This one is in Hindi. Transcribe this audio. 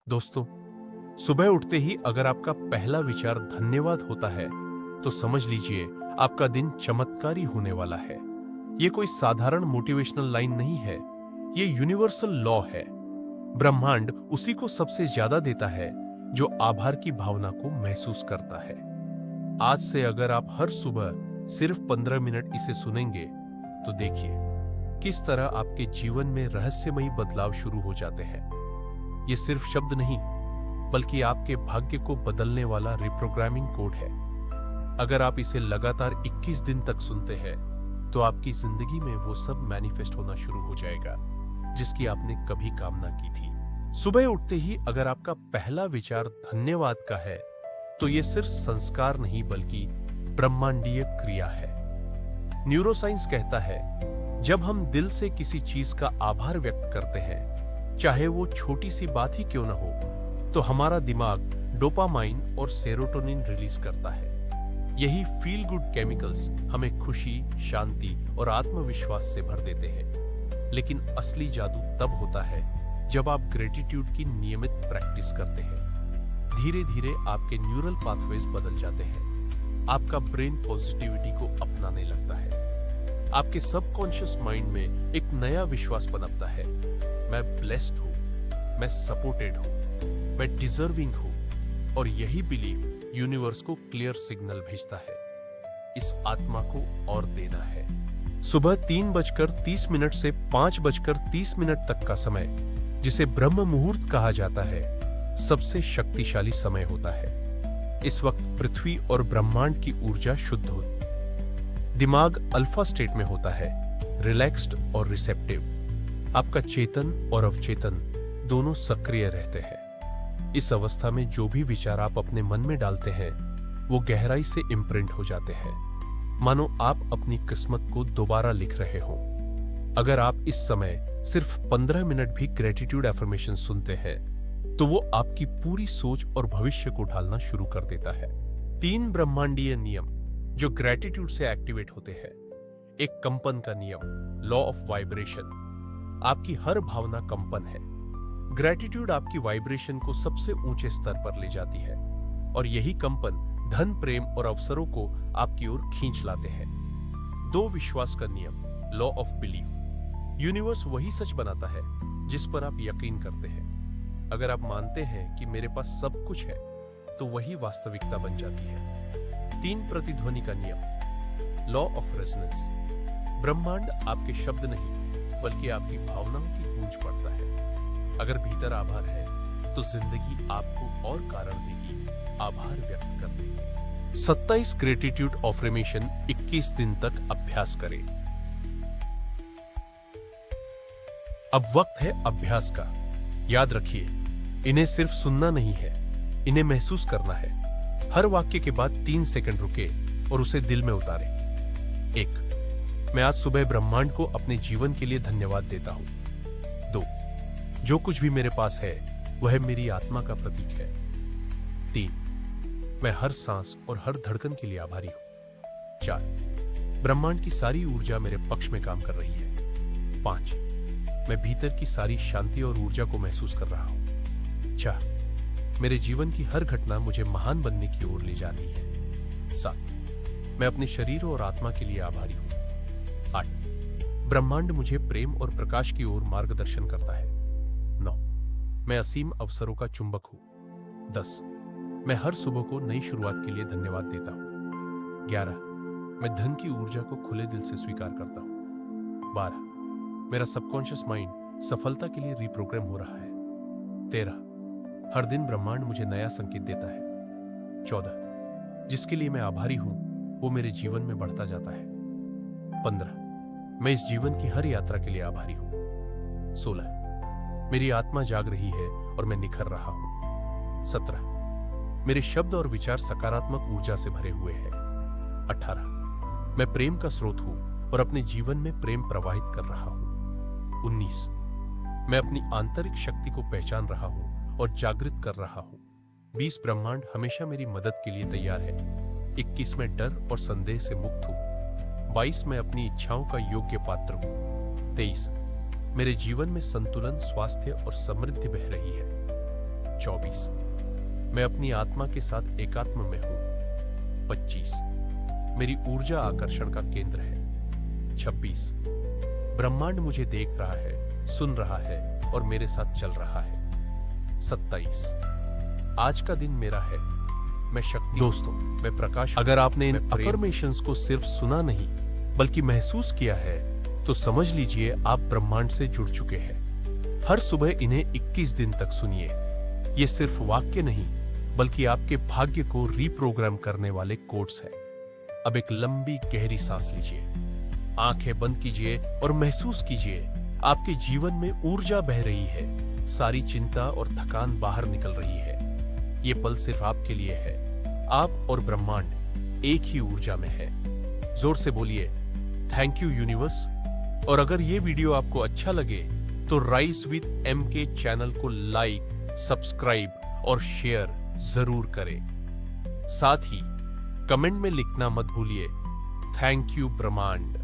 दोस्तों, सुबह उठते ही अगर आपका पहला विचार धन्यवाद होता है, तो समझ लीजिए आपका दिन चमत्कारी होने वाला है। ये कोई साधारण मोटिवेशनल लाइन नहीं है, ये यूनिवर्सल लॉ है। ब्रह्मांड उसी को सबसे ज्यादा देता है जो आभार की भावना को महसूस करता है। आज से अगर आप हर सुबह सिर्फ 15 मिनट इसे सुनेंगे, तो देखिए किस तरह आपके जीवन में रहस्यमयी बदलाव शुरू हो जाते हैं। ये सिर्फ शब्द नहीं, बल्कि आपके भाग्य को बदलने वाला रिप्रोग्रामिंग कोड है। अगर आप इसे लगातार 21 दिन तक सुनते हैं, तो आपकी जिंदगी में वो सब मैनिफेस्ट होना शुरू हो जाएगा जिसकी आपने कभी कामना की थी। सुबह उठते ही अगर आपका पहला विचार धन्यवाद का है, तो ये सिर्फ संस्कार नहीं बल्कि ब्रह्मांडीय क्रिया है। न्यूरोसाइंस कहता है, जब हम दिल से किसी चीज का आभार व्यक्त करते हैं, चाहे वो छोटी सी बात ही क्यों ना हो, तो हमारा दिमाग डोपामाइन और सेरोटोनिन रिलीज करता है। यही फील गुड केमिकल्स हमें खुशी, शांति और आत्मविश्वास से भर देते हैं। लेकिन असली जादू तब होता है जब आप ग्रेटिट्यूड की नियमित प्रैक्टिस करते हैं। धीरे धीरे आपके न्यूरल पाथवेज बदल जाते हैं। आपका ब्रेन पॉजिटिविटी को अपनाने लगता है। आपके सबकॉन्शियस माइंड में एक नया विश्वास पनपता है। मैं ब्लेस्ड हूं, मैं सपोर्टेड हूं, मैं डिजर्विंग हूं। और यही बिलीफ यूनिवर्स को क्लियर सिग्नल भेजता है, इस आत्मा को और देना है। सुबह 3:30 से 5:30 तक का समय, जिसे ब्रह्म मुहूर्त कहा जाता है, सबसे शक्तिशाली समय होता है। इस वक्त पृथ्वी और ब्रह्मांड की ऊर्जा शुद्ध होती, दिमाग अल्फा स्टेट में होता है, रिलैक्स्ड और रिसेप्टिव। आपका चेतन और अवचेतन दोनों सक्रिय रहते हैं। इस अवस्था में जो भी विचार आप अपने मन में डालते हैं, वो गहराई से इम्प्रिंट हो जाते हैं, मानो आप अपनी किस्मत को दोबारा लिख रहे हो। अगर आप इस समय सिर्फ 15 मिनट भी ग्रेटिट्यूड अफर्मेशन सुनते हैं, तो वो आपकी पूरी सोच और भविष्य को ढालना शुरू कर देता है। 3 ब्रह्मांडीय नियम जो ग्रेटिट्यूड से एक्टिवेट होते हैं। एक कंपन का नियम, लॉ ऑफ वाइब्रेशन। आपकी हर भावना कंपन है। ग्रेटिट्यूड आपकी वाइब्रेशन को सबसे ऊंचे स्तर पर ले जाती है, और यही कंपन धन, प्रेम और अवसरों को आपकी ओर खींच लाते हैं। 2 विश्वास का नियम, लॉ ऑफ बिलीफ। यूनिवर्स वही सच बनाता है जिस पर आप यकीन करते हैं। अगर आप मानते हैं कि मेरे पास सब कुछ है, तो वही वास्तविकता बन जाती है। 3 प्रतिध्वनि का नियम, लॉ ऑफ रेजोनेंस। ब्रह्मांड आपके शब्द नहीं, बल्कि आपकी भावनाओं की गूंज पड़ता है। अगर भीतर आभार है, तो जिंदगी आपको और कारण देगी आभार व्यक्त करने के। 27 ग्रेटिट्यूड अफर्मेशन 21 दिन तक अभ्यास करें। अब वक्त है अभ्यास का। याद रखिए, इन्हें सिर्फ सुनना नहीं है, इन्हें महसूस करना है। हर वाक्य के बाद 3 सेकंड रुके और उसे दिल में उतारें। 1, मैं आज सुबह ब्रह्मांड को अपने जीवन के लिए धन्यवाद देता हूं। 2, जो कुछ भी मेरे पास है वह मेरी आत्मा का प्रतीक है। 3, मैं हर सांस और हर धड़कन के लिए आभारी हूं। 4, ब्रह्मांड की सारी ऊर्जा मेरे पक्ष में काम कर रही है। 5, मैं भीतर की सारी शांति और ऊर्जा को महसूस कर रहा हूं। 6, मेरे जीवन की हर घटना मुझे महान बनने की ओर ले जा रही है। 7, मैं अपने शरीर और आत्मा के लिए आभारी हूं। 8, ब्रह्मांड मुझे प्रेम और प्रकाश की ओर मार्गदर्शन करता है। 9, मैं असीम अवसरों का चुंबक हूं। 10, मैं हर सुबह को नई शुरुआत के लिए धन्यवाद देता हूं। 11, मैं धन की ऊर्जा को खुले दिल से स्वीकार करता हूं। 12, मेरा सबकॉन्शियस माइंड सफलता के लिए रिप्रोग्राम हो रहा है। 13, हर दिन ब्रह्मांड मुझे नया संकेत देता है। 14, जिसके लिए मैं आभारी हूं वो मेरे जीवन में बढ़ता जाता है। 15, मैं इस जीवन की हर यात्रा के लिए आभारी हूं। 16, मेरी आत्मा जाग रही है और मैं निखर रहा हूं। 17, मेरे शब्द और विचार सकारात्मक ऊर्जा से भरे हुए हैं। 18, मैं प्रेम का स्रोत हूं और अपने जीवन में प्रेम प्रवाहित कर रहा हूं। 19, मैं अपनी आंतरिक शक्ति को पहचान रहा हूं और जागृत कर रहा हूं। 20, ब्रह्मांड हमेशा मेरी मदद के लिए तैयार है। 21, मैं डर और संदेह से मुक्त हूं। 22, मैं अपनी इच्छाओं का योग्य पात्र हूं। 23, मेरे जीवन में संतुलन, स्वास्थ्य और समृद्धि बह रही है। 24 मैं अपनी आत्मा के साथ एकात्म में हूं। 25 मेरी ऊर्जा आकर्षण का केंद्र है। 26 ब्रह्मांड मुझे देख रहा है, सुन रहा है और मेरे साथ चल रहा है। 27 आज का दिन मेरा है, मैं शक्ति। दोस्तों, मैं प्रकाश। अगर आपने इन अफर्मेशंस को सिर्फ सुना नहीं बल्कि महसूस किया है तो समझ लीजिए आप ब्रह्मांड से जुड़ चुके हैं। हर सुबह इन्हें 21 दिन तक सुनिए। ये सिर्फ वाक्य नहीं बल्कि आपके भाग्य को रीप्रोग्राम करने वाले कोड्स हैं। अब एक लंबी गहरी सांस लीजिए, आंखें बंद कीजिए और महसूस कीजिए आपके जीवन में ऊर्जा बह रही है। सारी चिंता और थकान बाहर निकल रही है। ये पल सिर्फ आपके लिए है। आप और ब्रह्मांड एक ही ऊर्जा में है। जोर से बोलिए, थैंक यू यूनिवर्स। और अगर ये वीडियो आपको अच्छा लगे तो राइज विद एम के चैनल को लाइक, सब्सक्राइब और शेयर जरूर करें। साथ ही कमेंट में लिखना मत भूलिए, थैंक यू ब्रह्मांड।